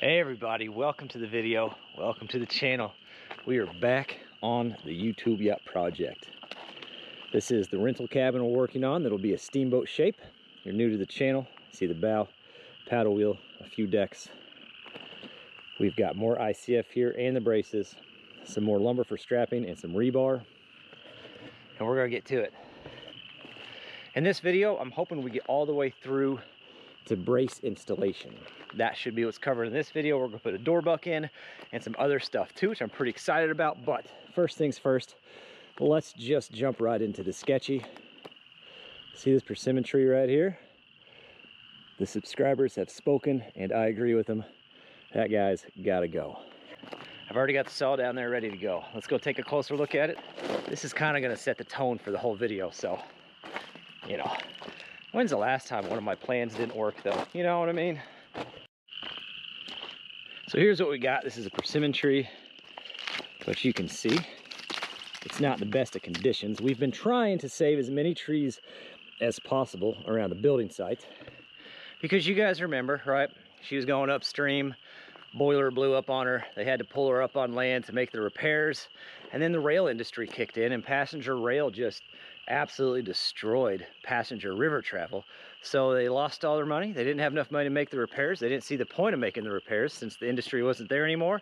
Hey everybody, welcome to the video, welcome to the channel. We are back on the YouTube yacht project. This is the rental cabin we're working on. That'll be a steamboat shape. If you're new to the channel, see the bow, paddle wheel, a few decks. We've got more ICF here and the braces, some more lumber for strapping and some rebar, and we're gonna get to it. In this video, I'm hoping we get all the way through to brace installation. That should be what's covered in this video. We're gonna put a door buck in and some other stuff too, which I'm pretty excited about. But first things first, let's just jump right into the sketchy. See this persimmon tree right here? The subscribers have spoken and I agree with them. That guy's gotta go. I've already got the saw down there ready to go. Let's go take a closer look at it. This is kind of gonna set the tone for the whole video, so, you know. When's the last time one of my plans didn't work though? You know what I mean? So here's what we got. This is a persimmon tree, but you can see it's not the best of conditions. We've been trying to save as many trees as possible around the building site because you guys remember, right? She was going upstream, boiler blew up on her. They had to pull her up on land to make the repairs. And then the rail industry kicked in and passenger rail just absolutely destroyed passenger river travel. So they lost all their money. They didn't have enough money to make the repairs. They didn't see the point of making the repairs since the industry wasn't there anymore.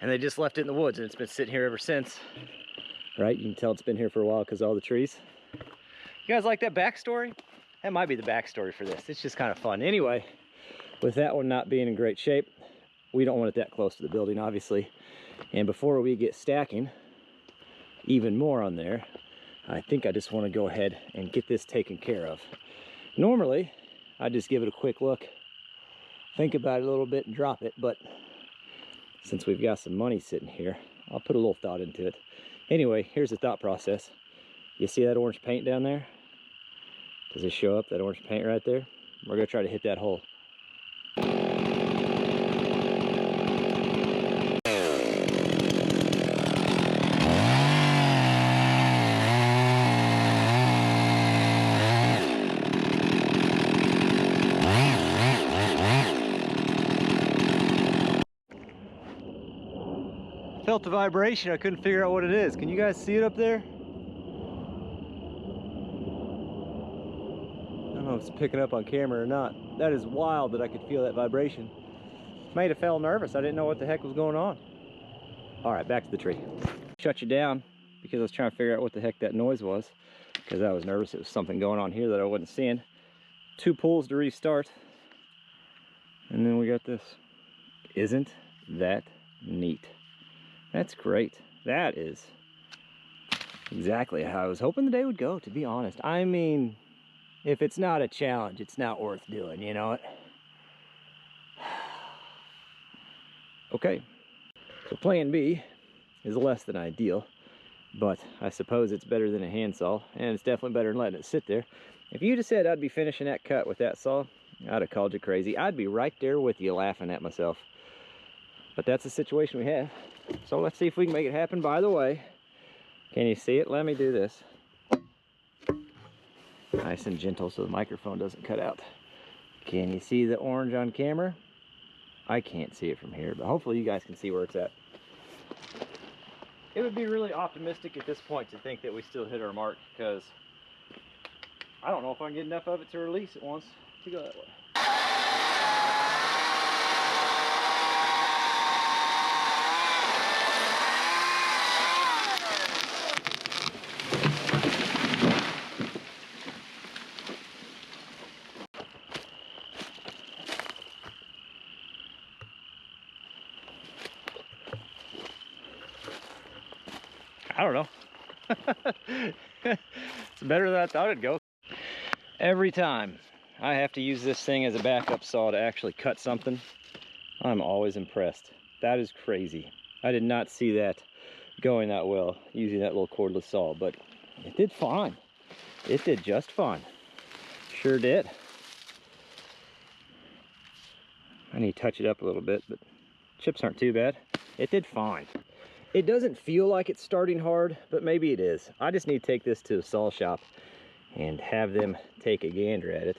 And they just left it in the woods, and it's been sitting here ever since. Right, you can tell it's been here for a while because of all the trees. You guys like that backstory? That might be the backstory for this. It's just kind of fun. Anyway, with that one not being in great shape, we don't want it that close to the building, obviously. And before we get stacking even more on there, I think I just want to go ahead and get this taken care of. Normally, I just give it a quick look, think about it a little bit and drop it, but since we've got some money sitting here, I'll put a little thought into it. Anyway, here's the thought process. You see that orange paint down there? Does it show up, that orange paint right there? We're gonna try to hit that hole. Felt the vibration. I couldn't figure out what it is. Can you guys see it up there? I don't know if it's picking up on camera or not. That is wild that I could feel that vibration. Made it feel nervous. I didn't know what the heck was going on. All right, back to the tree. Shut you down because I was trying to figure out what the heck that noise was because I was nervous. It was something going on here that I wasn't seeing. 2 pulls to restart. And then we got this. Isn't that neat? That's great. That is exactly how I was hoping the day would go, to be honest. I mean, if it's not a challenge, it's not worth doing, you know it? Okay, so plan B is less than ideal, but I suppose it's better than a handsaw, and it's definitely better than letting it sit there. If you'd have said I'd be finishing that cut with that saw, I'd have called you crazy. I'd be right there with you laughing at myself. But that's the situation we have. So let's see if we can make it happen. By the way, can you see it? Let me do this. Nice and gentle so the microphone doesn't cut out. Can you see the orange on camera? I can't see it from here, but hopefully you guys can see where it's at. It would be really optimistic at this point to think that we still hit our mark because I don't know if I can get enough of it to release it once to go that way. I don't know. It's better than I thought it'd go. Every time I have to use this thing as a backup saw to actually cut something, I'm always impressed. That is crazy. I did not see that going that well using that little cordless saw, but it did fine. It did just fine. Sure did. I need to touch it up a little bit, but chips aren't too bad. It did fine. It doesn't feel like it's starting hard, but maybe it is. I just need to take this to a saw shop and have them take a gander at it.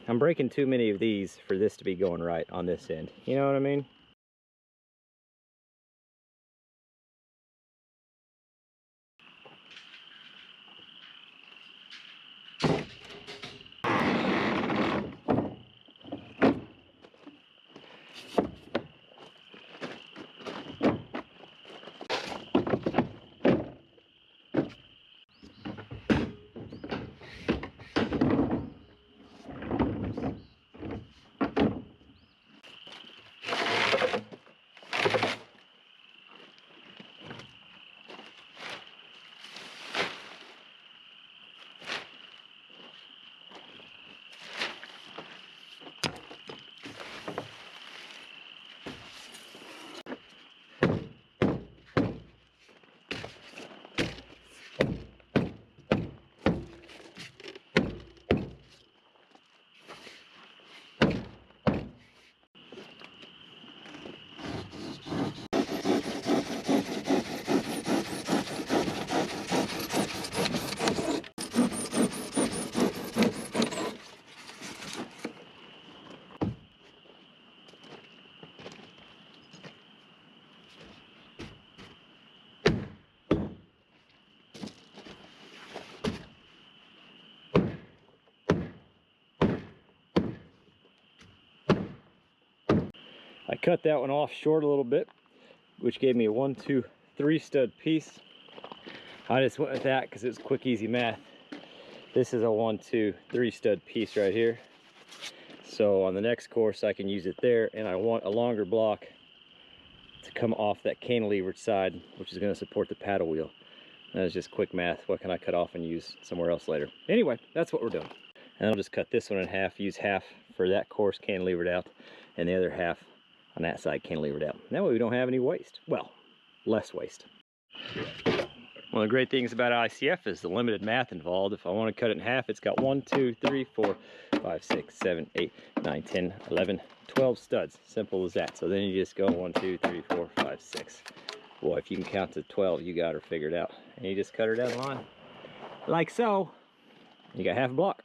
I'm breaking too many of these for this to be going right on this end. You know what I mean? I cut that one off short a little bit, which gave me a 1, 2, 3 stud piece. I just went with that because it's quick, easy math. This is a 1, 2, 3 stud piece right here. So on the next course, I can use it there, and I want a longer block to come off that cantilevered side, which is going to support the paddle wheel. That is just quick math. What can I cut off and use somewhere else later? Anyway, that's what we're doing. And I'll just cut this one in half, use half for that course cantilevered out, and the other half on that side cantilevered out. That way we don't have any waste. Well, less waste. One of the great things about ICF is the limited math involved. If I want to cut it in half, it's got 1, 2, 3, 4, 5, 6, 7, 8, 9, 10, 11, 12 studs. Simple as that. So then you just go 1, 2, 3, 4, 5, 6. Boy, if you can count to 12, you got her figured out. And you just cut her down the line like so. You got half a block.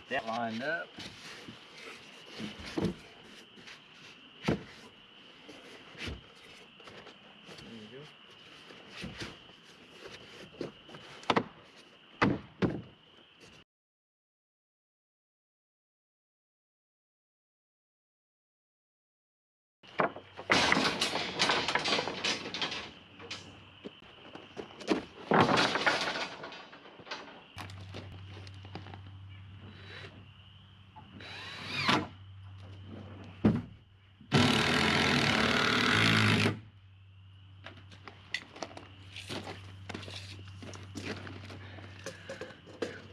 That lined up.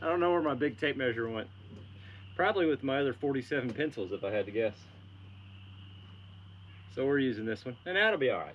I don't know where my big tape measure went. Probably with my other 47 pencils, if I had to guess. So we're using this one, and that'll be all right.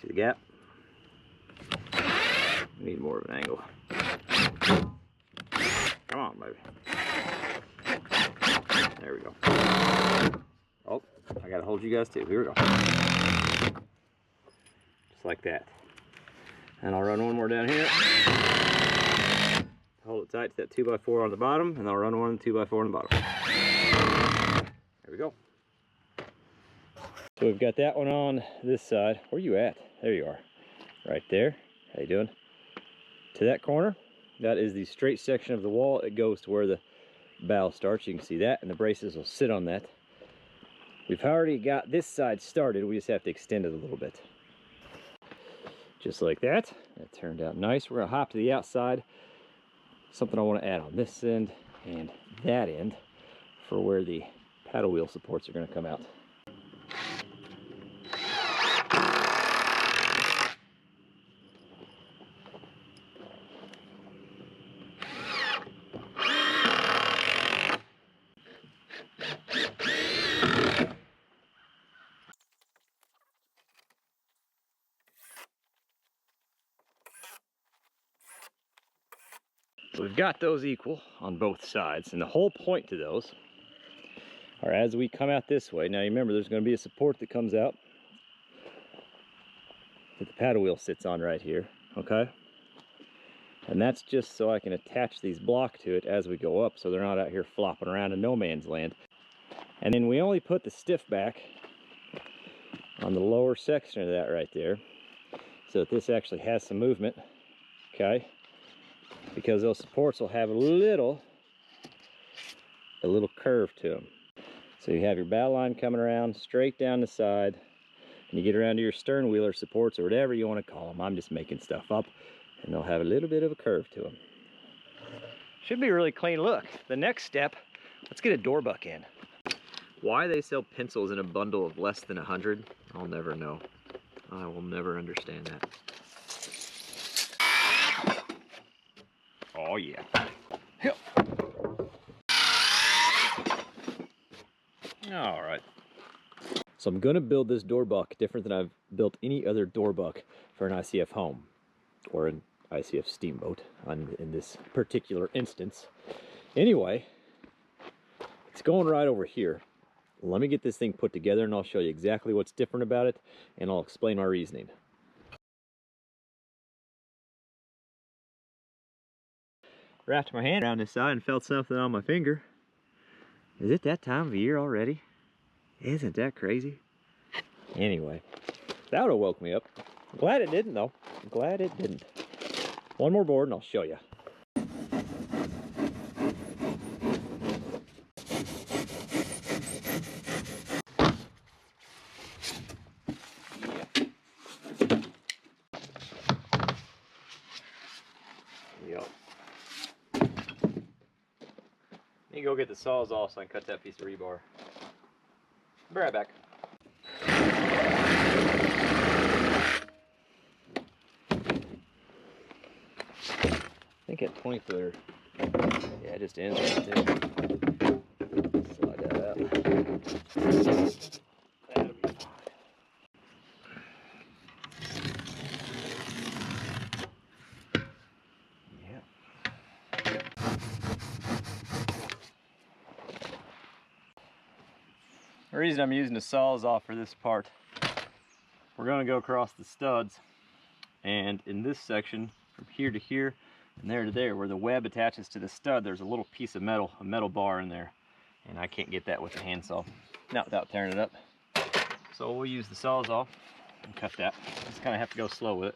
See the gap? We need more of an angle. Come on, baby. There we go. Oh, I gotta hold you guys too. Here we go. Just like that. And I'll run one more down here. Hold it tight to that 2x4 on the bottom, and I'll run one 2x4 on the bottom. There we go. So we've got that one on this side. Where are you at? There you are. Right there. How you doing? To that corner. That is the straight section of the wall. It goes to where the bow starts. You can see that, and the braces will sit on that. We've already got this side started. We just have to extend it a little bit. Just like that. That turned out nice. We're going to hop to the outside. Something I want to add on this end and that end for where the paddle wheel supports are going to come out. So we've got those equal on both sides, and the whole point to those are as we come out this way. Now you remember there's going to be a support that comes out that the paddle wheel sits on right here, okay? And that's just so I can attach these blocks to it as we go up so they're not out here flopping around in no man's land. And then we only put the stiff back on the lower section of that right there so that this actually has some movement, okay? Because those supports will have a little curve to them. So you have your bow line coming around straight down the side, and you get around to your stern wheeler supports or whatever you want to call them. I'm just making stuff up, and they'll have a little bit of a curve to them. Should be a really clean look. The next step, let's get a door buck in. Why they sell pencils in a bundle of less than 100, I'll never know. I will never understand that. Oh yeah. Yep. All right. So I'm gonna build this door buck different than I've built any other door buck for an ICF home or an ICF Steamboat in this particular instance. Anyway, it's going right over here. Let me get this thing put together and I'll show you exactly what's different about it, and I'll explain my reasoning. Wrapped my hand around this side and felt something on my finger. Is it that time of year already? Isn't that crazy? Anyway, that would have woke me up. I'm glad it didn't though. I'm glad it didn't. One more board and I'll show you. Yep. Need to go get the saws off so I can cut that piece of rebar. Be right back. I think at 20 footer, yeah, it just ends right there. Slide that out. That'll be fine. Yeah. The reason I'm using the sawzall for this part, we're going to go across the studs, and in this section from here to here and there to there where the web attaches to the stud, there's a little piece of metal, a metal bar in there, and I can't get that with the handsaw, not without tearing it up. So we'll use the sawzall and cut that. Just kind of have to go slow with it.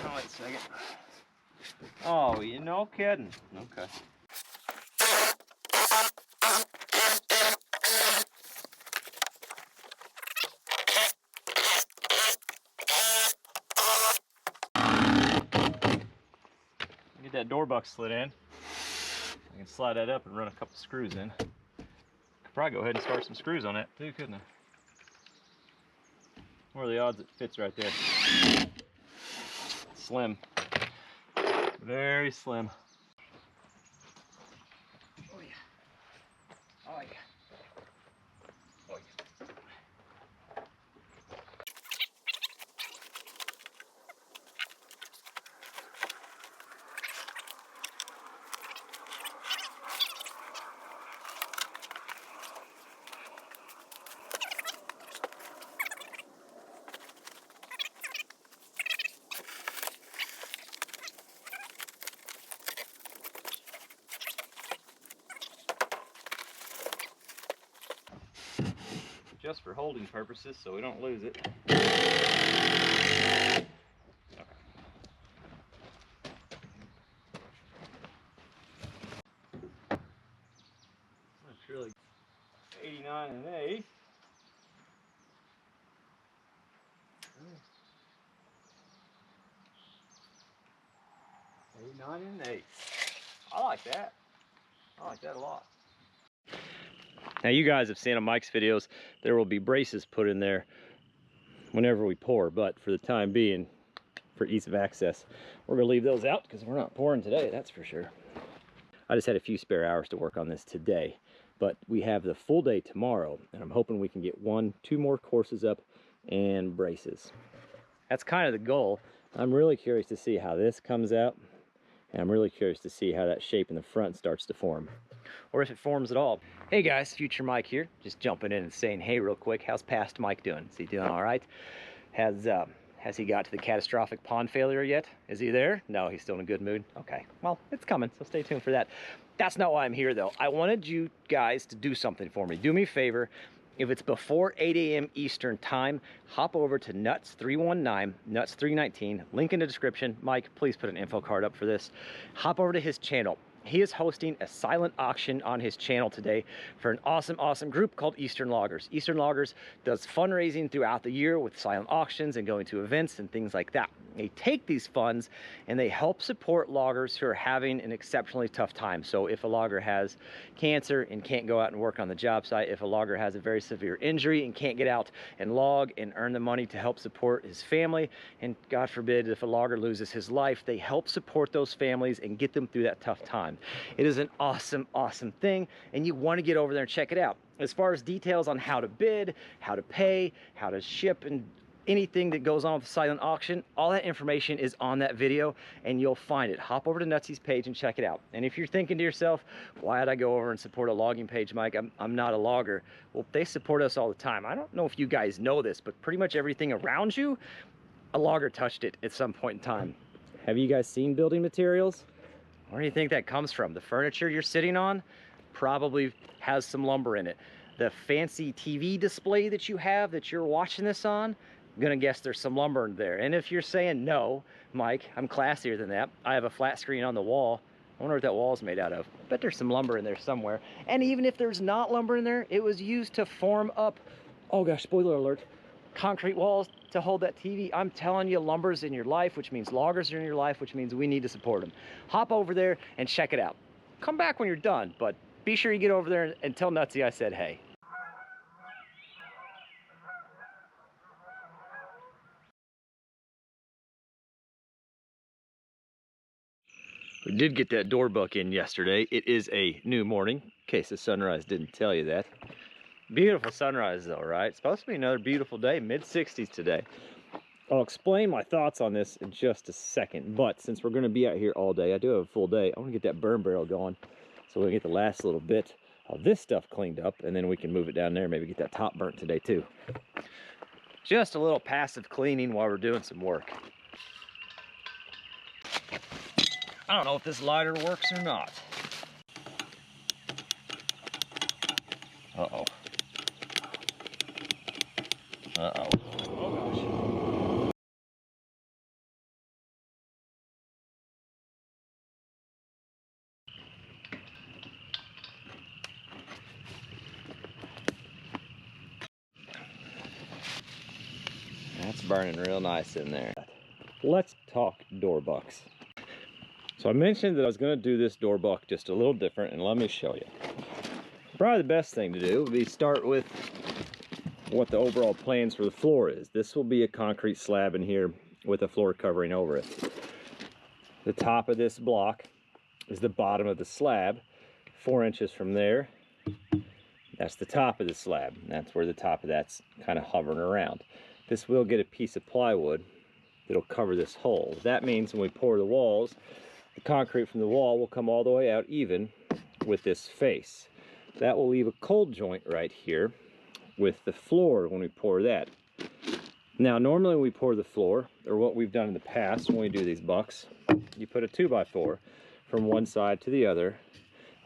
Oh, wait a second. Oh, you no kidding. Okay. Get that door buck slid in. I can slide that up and run a couple screws in. Could probably go ahead and start some screws on that too, couldn't I? What are the odds it fits right there? Slim. Very slim. Oh yeah. Oh yeah. Oh yeah. Just for holding purposes so we don't lose it. Okay. That's really 89 and 1/8. 89 and 1/8. I like that. I like that a lot. Now you guys have seen on Mike's videos, there will be braces put in there whenever we pour, but for the time being, for ease of access, we're gonna leave those out because we're not pouring today, that's for sure. I just had a few spare hours to work on this today, but we have the full day tomorrow, and I'm hoping we can get 2 more courses up and braces. That's kind of the goal. I'm really curious to see how this comes out, and I'm really curious to see how that shape in the front starts to form, or if it forms at all. Hey guys, Future Mike here, just jumping in and saying hey real quick. How's past Mike doing? Is he doing all right? Has he got to the catastrophic pond failure yet? Is he there? No, he's still in a good mood. Okay, well, it's coming, so stay tuned for that. That's not why I'm here though. I wanted you guys to do something for me. Do me a favor. If it's before 8 a.m. Eastern time, hop over to Nuts 319, Nuts 319, link in the description. Mike, please put an info card up for this. Hop over to his channel. He is hosting a silent auction on his channel today for an awesome group called Eastern Loggers. Eastern Loggers does fundraising throughout the year with silent auctions and going to events and things like that. They take these funds and they help support loggers who are having an exceptionally tough time. So if a logger has cancer and can't go out and work on the job site, if a logger has a very severe injury and can't get out and log and earn the money to help support his family, and God forbid if a logger loses his life, they help support those families and get them through that tough time. It is an awesome thing, and you want to get over there and check it out. As far as details on how to bid, how to pay, how to ship, and anything that goes on with the silent auction, all that information is on that video, and you'll find it. Hop over to Nutsy's page and check it out. And if you're thinking to yourself, why did I go over and support a logging page, Mike? I'm not a logger. Well, they support us all the time. I don't know if you guys know this, but pretty much everything around you, a logger touched it at some point in time. Have you guys seen building materials? Where do you think that comes from? The furniture you're sitting on probably has some lumber in it. The fancy TV display that you have that you're watching this on, I'm gonna guess there's some lumber in there. And if you're saying, no, Mike, I'm classier than that, I have a flat screen on the wall, I wonder what that wall's made out of. I bet there's some lumber in there somewhere. And even if there's not lumber in there, it was used to form up, oh gosh, spoiler alert, concrete walls to hold that TV. I'm telling you, lumber's in your life, which means loggers are in your life, which means we need to support them. Hop over there and check it out. Come back when you're done, but be sure you get over there and tell Nutsy I said hey. We did get that door buck in yesterday. It is a new morning, in case the sunrise didn't tell you that. Beautiful sunrise though, right? It's supposed to be another beautiful day, mid-60s today. I'll explain my thoughts on this in just a second, but since we're gonna be out here all day, I do have a full day, I wanna get that burn barrel going so we can get the last little bit of this stuff cleaned up, and then we can move it down there, maybe get that top burnt today too. Just a little passive cleaning while we're doing some work. I don't know if this lighter works or not. Uh-oh. Uh-oh. Oh gosh. That's burning real nice in there. Let's talk door bucks. So I mentioned that I was going to do this door buck just a little different, and let me show you. Probably the best thing to do would be start with what the overall plans for the floor is. This will be a concrete slab in here with a floor covering over it. The top of this block is the bottom of the slab. 4 inches from there, that's the top of the slab. That's where the top of that's kind of hovering around. This will get a piece of plywood that'll cover this hole. That means when we pour the walls, the concrete from the wall will come all the way out even with this face. That will leave a cold joint right here with the floor when we pour that. Now normally when we pour the floor, or what we've done in the past when we do these bucks, you put a 2x4 from one side to the other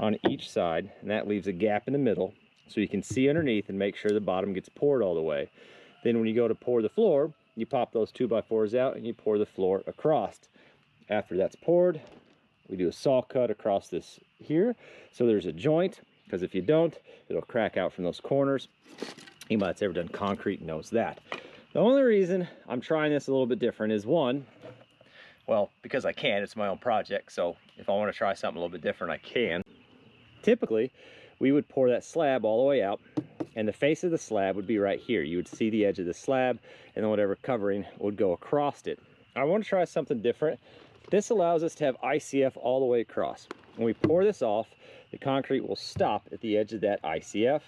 on each side, and that leaves a gap in the middle so you can see underneath and make sure the bottom gets poured all the way. Then when you go to pour the floor, you pop those 2x4s out and you pour the floor across. After that's poured, we do a saw cut across this here so there's a joint, because if you don't, it'll crack out from those corners. Anybody that's ever done concrete knows that. The only reason I'm trying this a little bit different is, one, Well, because I can, it's my own project, so if I want to try something a little bit different, I can. Typically, we would pour that slab all the way out, and the face of the slab would be right here. You would see the edge of the slab, and then whatever covering would go across it. I want to try something different. This allows us to have ICF all the way across. When we pour this off, the concrete will stop at the edge of that ICF,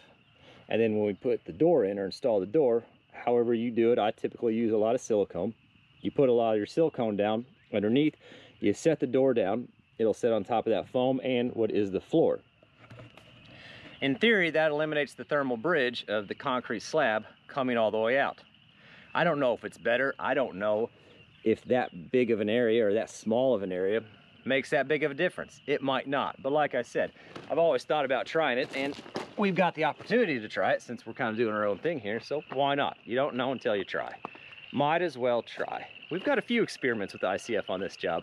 and then when we put the door in or install the door, however you do it, I typically use a lot of silicone. You put a lot of your silicone down underneath, you set the door down, it'll sit on top of that foam and what is the floor. In theory, that eliminates the thermal bridge of the concrete slab coming all the way out. I don't know if it's better. I don't know if that big of an area or that small of an area makes that big of a difference. It might not, but like I said, I've always thought about trying it, and we've got the opportunity to try it since we're kind of doing our own thing here, so why not? You don't know until you try. Might as well try. We've got a few experiments with ICF on this job.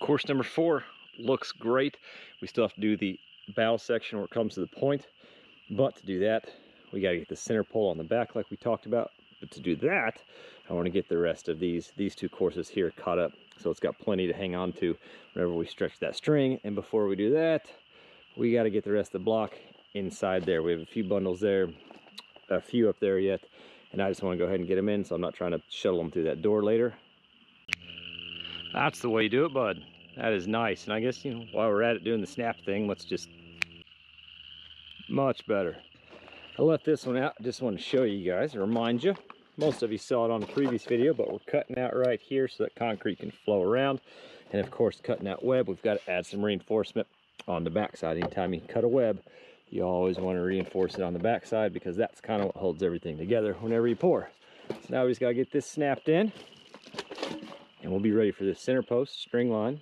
Course number 4 looks great. We still have to do the bow section where it comes to the point, but to do that, we got to get the center pole on the back like we talked about. But to do that, I want to get the rest of these 2 courses here caught up, so it's got plenty to hang on to whenever we stretch that string. And before we do that, we got to get the rest of the block inside there. We have a few bundles there, a few up there yet, and I just want to go ahead and get them in, so I'm not trying to shuttle them through that door later. That's the way you do it, bud. That is nice. And I guess, you know, while we're at it doing the snap thing, let's just, much better. I left this one out. I just want to show you guys, remind you. Most of you saw it on the previous video, but we're cutting out right here so that concrete can flow around. And of course, cutting that web, we've got to add some reinforcement on the backside. Anytime you cut a web, you always want to reinforce it on the backside because that's kind of what holds everything together whenever you pour. So now we just got to get this snapped in, and we'll be ready for this center post, string line,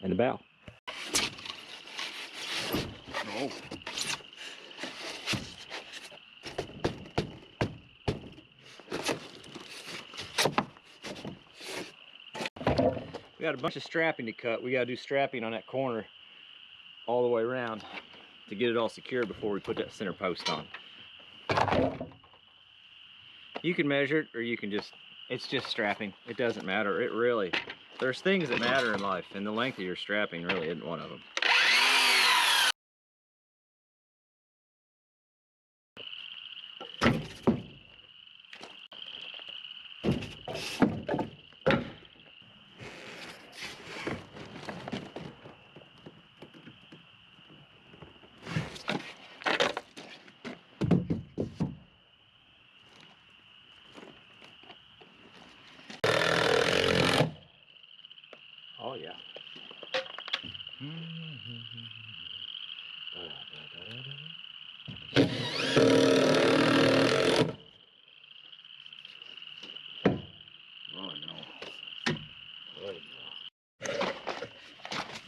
and the bow. Oh. We got a bunch of strapping to cut. We got to do strapping on that corner all the way around to get it all secured before we put that center post on. You can measure it, or you can just, it's just strapping. It doesn't matter. It really, there's things that matter in life, and the length of your strapping really isn't one of them. Oh yeah. Oh no.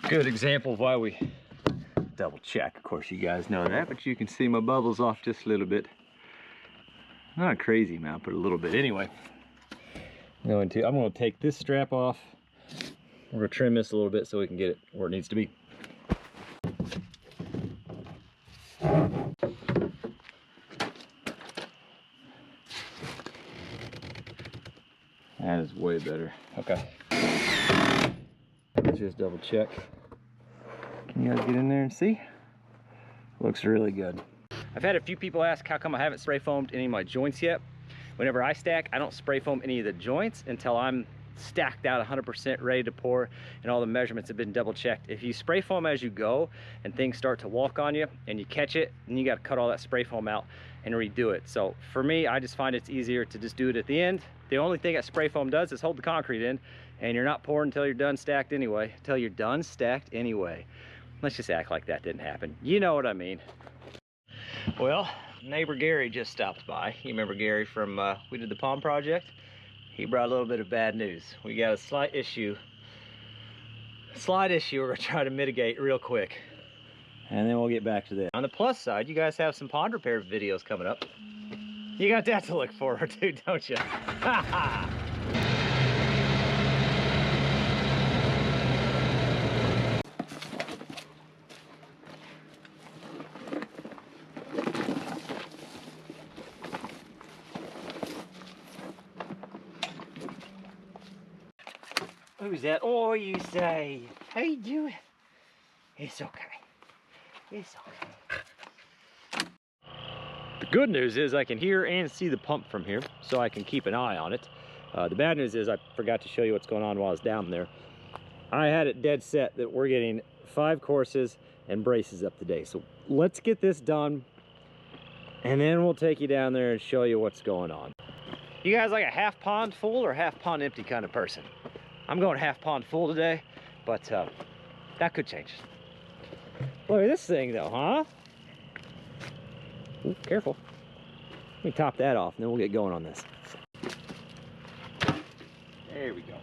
Good example of why we double check. Of course you guys know that, but you can see my bubbles off just a little bit. Not a crazy amount, but a little bit. Anyway, I'm going to take this strap off. We're going to trim this a little bit so we can get it where it needs to be. That is way better. Okay. Let's just double check. Can you guys get in there and see? Looks really good. I've had a few people ask how come I haven't spray foamed any of my joints yet. Whenever I stack, I don't spray foam any of the joints until I'm stacked out 100% ready to pour and all the measurements have been double checked. If you spray foam as you go and things start to walk on you and you catch it, then you got to cut all that spray foam out and redo it. So for me, I just find it's easier to just do it at the end. The only thing that spray foam does is hold the concrete in, and you're not pouring until you're done stacked anyway. Until you're done stacked anyway. Let's just act like that didn't happen. You know what I mean. Well, neighbor Gary just stopped by. You remember Gary from we did the pond project? He brought a little bit of bad news. We got a slight issue we're gonna try to mitigate real quick, and then we'll get back to that. On the plus side, you guys have some pond repair videos coming up. You got that to look forward to, don't you? Who's that? Oh, you say. How you doing? It's okay. It's okay. The good news is I can hear and see the pump from here, so I can keep an eye on it. The bad news is I forgot to show you what's going on while I was down there. I had it dead set that we're getting 5 courses and braces up today. So let's get this done, and then we'll take you down there and show you what's going on. You guys like a half pond full or half pond empty kind of person? I'm going half pond full today, but that could change. Look at this thing though, huh? Ooh, careful. Let me top that off and then we'll get going on this. There we go.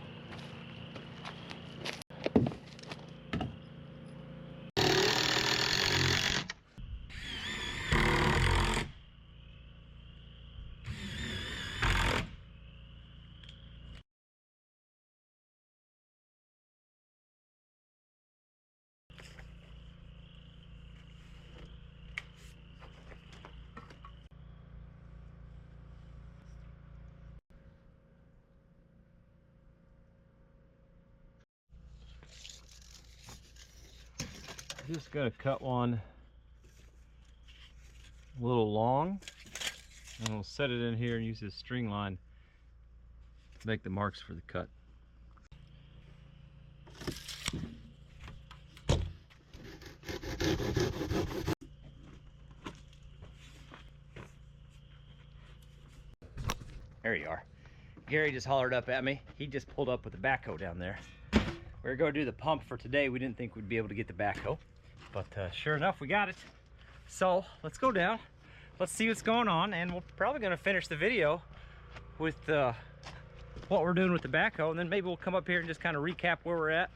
Just gonna cut one a little long, and we'll set it in here and use this string line to make the marks for the cut. There you are. Gary just hollered up at me. He just pulled up with the backhoe down there. We were going to do the pump for today. We didn't think we'd be able to get the backhoe, but sure enough, we got it. So let's go down. Let's see what's going on, and we're probably going to finish the video with what we're doing with the backhoe, and then maybe we'll come up here and just kind of recap where we're at.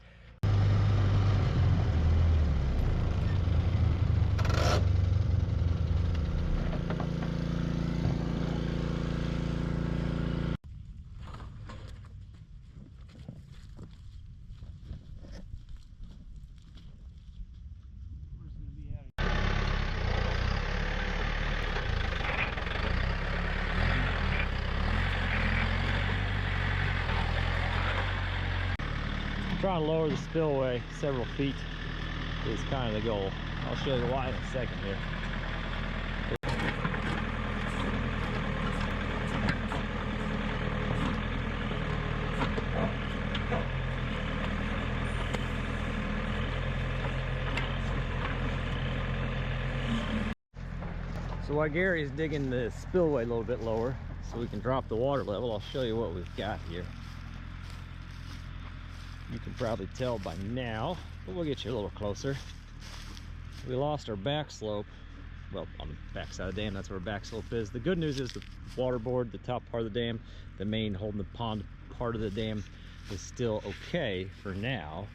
Trying to lower the spillway several feet is kind of the goal. I'll show you why in a second here. So while Gary's digging the spillway a little bit lower so we can drop the water level, I'll show you what we've got here. You can probably tell by now, but we'll get you a little closer. We lost our back slope. Well, on the back side of the dam, that's where our back slope is. The good news is the water board, the top part of the dam, the main holding the pond part of the dam is still okay for now,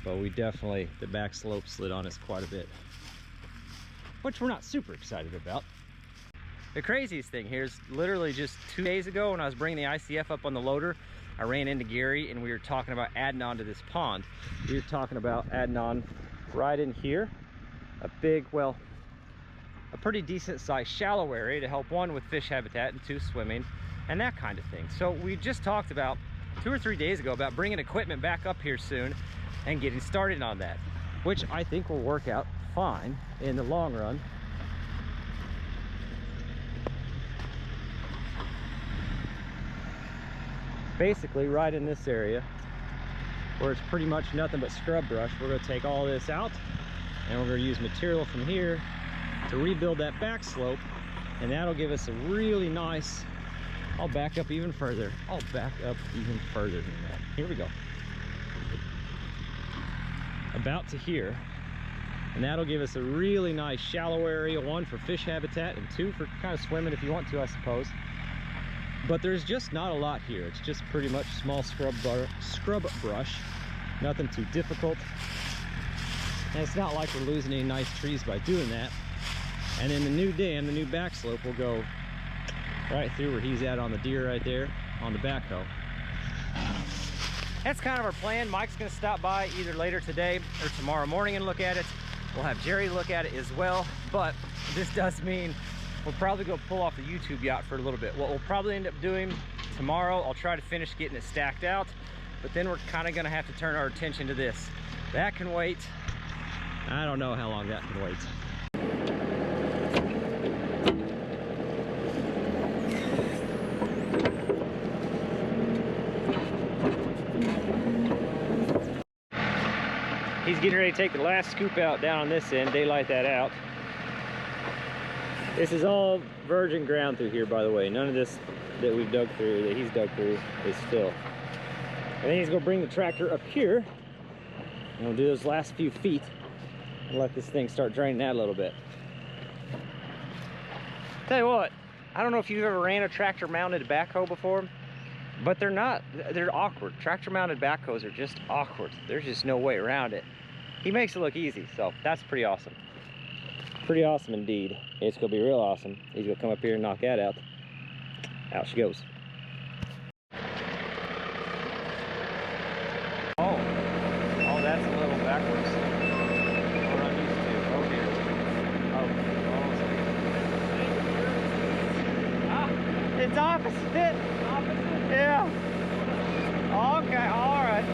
but we definitely, the back slope slid on us quite a bit, which we're not super excited about. The craziest thing here is literally just 2 days ago when I was bringing the ICF up on the loader, I ran into Gary and we were talking about adding on to this pond. We were talking about adding on right in here, a big, well, a pretty decent sized shallow area to help, one, with fish habitat, and 2, swimming and that kind of thing. So we just talked about 2 or 3 days ago about bringing equipment back up here soon and getting started on that, which I think will work out fine in the long run. Basically right in this area where it's pretty much nothing but scrub brush, we're going to take all this out and we're going to use material from here to rebuild that back slope, and that'll give us a really nice, I'll back up even further, than that. Here we go, about to here, and that'll give us a really nice shallow area, 1 for fish habitat and 2 for kind of swimming if you want to, I suppose. But there's just not a lot here. It's just pretty much small scrub brush, nothing too difficult. And it's not like we're losing any nice trees by doing that. And then the new dam, the new back slope, will go right through where he's at on the deer right there on the backhoe. That's kind of our plan. Mike's gonna stop by either later today or tomorrow morning and look at it. We'll have Jerry look at it as well, but this does mean we'll probably go pull off the YouTube yacht for a little bit. What we'll probably end up doing tomorrow, I'll try to finish getting it stacked out, but then we're kind of gonna have to turn our attention to this. That can wait. I don't know how long that can wait. He's getting ready to take the last scoop out down on this end, daylight that out. This is all virgin ground through here, by the way. None of this that we've dug through, that he's dug through, is fill. And then he's gonna bring the tractor up here, and we'll do those last few feet and let this thing start draining out a little bit. Tell you what, I don't know if you've ever ran a tractor mounted backhoe before, but they're awkward. Tractor mounted backhoes are just awkward. There's just no way around it. He makes it look easy, so that's pretty awesome. Pretty awesome indeed. It's gonna be real awesome. He's gonna come up here and knock that out. Out she goes. Oh, that's a little backwards. What I'm used to. Oh dear. Oh, it's opposite. Opposite? Yeah. Okay, all right.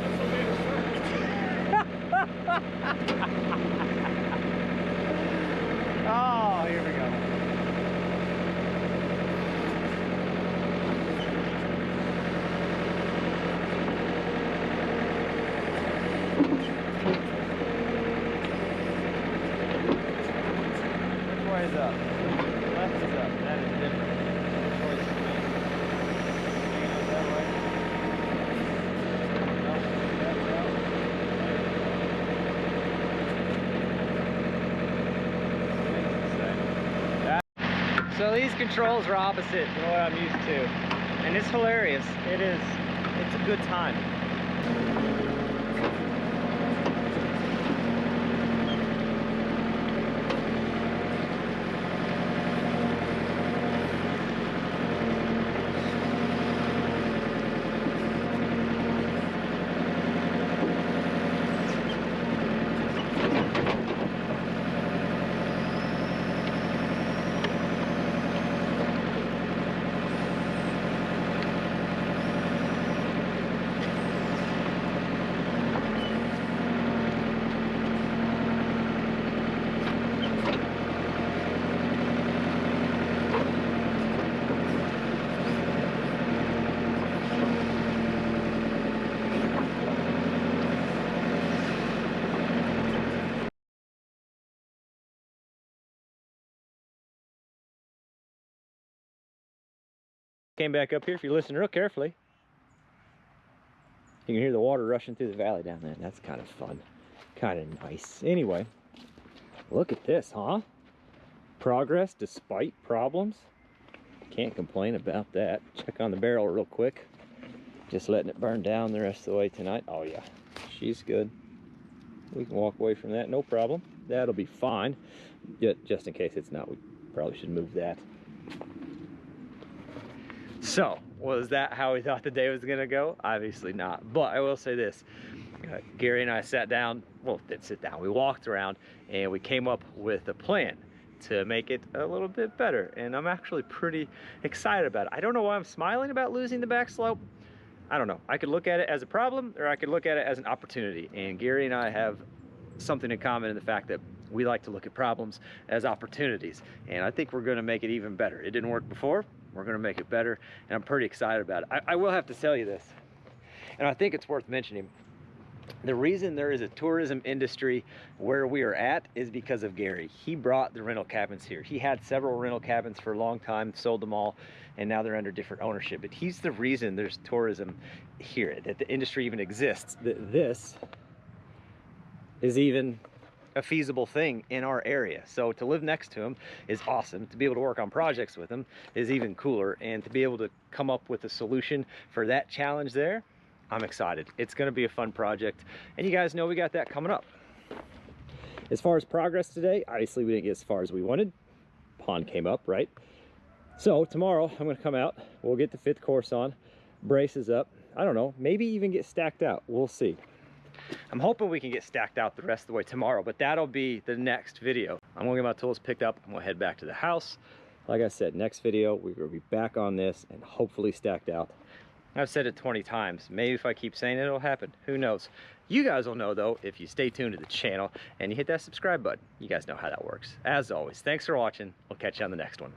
Oh, here we go. Which way is up? Left is up. That is different. Which way is straight? That way? No, that's out. So these controls are opposite to what I'm used to, and it's hilarious. It's a good time. Came back up here. If you listen real carefully, you can hear the water rushing through the valley down there. That's kind of fun, kind of nice. Anyway, look at this, huh? Progress despite problems. Can't complain about that. Check on the barrel real quick. Just letting it burn down the rest of the way tonight. Oh yeah, she's good. We can walk away from that, no problem. That'll be fine. Just in case it's not, we probably should move that. So, was that how we thought the day was gonna go? Obviously not, but I will say this. Gary and I sat down, well, didn't sit down, we walked around and we came up with a plan to make it a little bit better, and I'm actually pretty excited about it. I don't know why I'm smiling about losing the back slope. I don't know. I could look at it as a problem, or I could look at it as an opportunity, and Gary and I have something in common in the fact that we like to look at problems as opportunities, and I think we're gonna make it even better. It didn't work before. We're gonna make it better, and I'm pretty excited about it. I will have to tell you this, and I think it's worth mentioning. The reason there is a tourism industry where we are at is because of Gary. He brought the rental cabins here. He had several rental cabins for a long time, sold them all, and now they're under different ownership. But he's the reason there's tourism here, that the industry even exists, that this is even a feasible thing in our area. So to live next to him is awesome. To be able to work on projects with him is even cooler, and to be able to come up with a solution for that challenge there, I'm excited. It's gonna be a fun project, and you guys know we got that coming up. As far as progress today, obviously we didn't get as far as we wanted. Pond came up, right? So tomorrow I'm gonna come out, we'll get the 5th course on, braces up, I don't know, maybe even get stacked out, we'll see. I'm hoping we can get stacked out the rest of the way tomorrow, but that'll be the next video. I'm gonna get my tools picked up, I'm gonna head back to the house. Like I said, next video, we're gonna be back on this and hopefully stacked out. I've said it 20 times. Maybe if I keep saying it, it'll happen. Who knows? You guys will know though if you stay tuned to the channel and you hit that subscribe button. You guys know how that works. As always, thanks for watching. We'll catch you on the next one.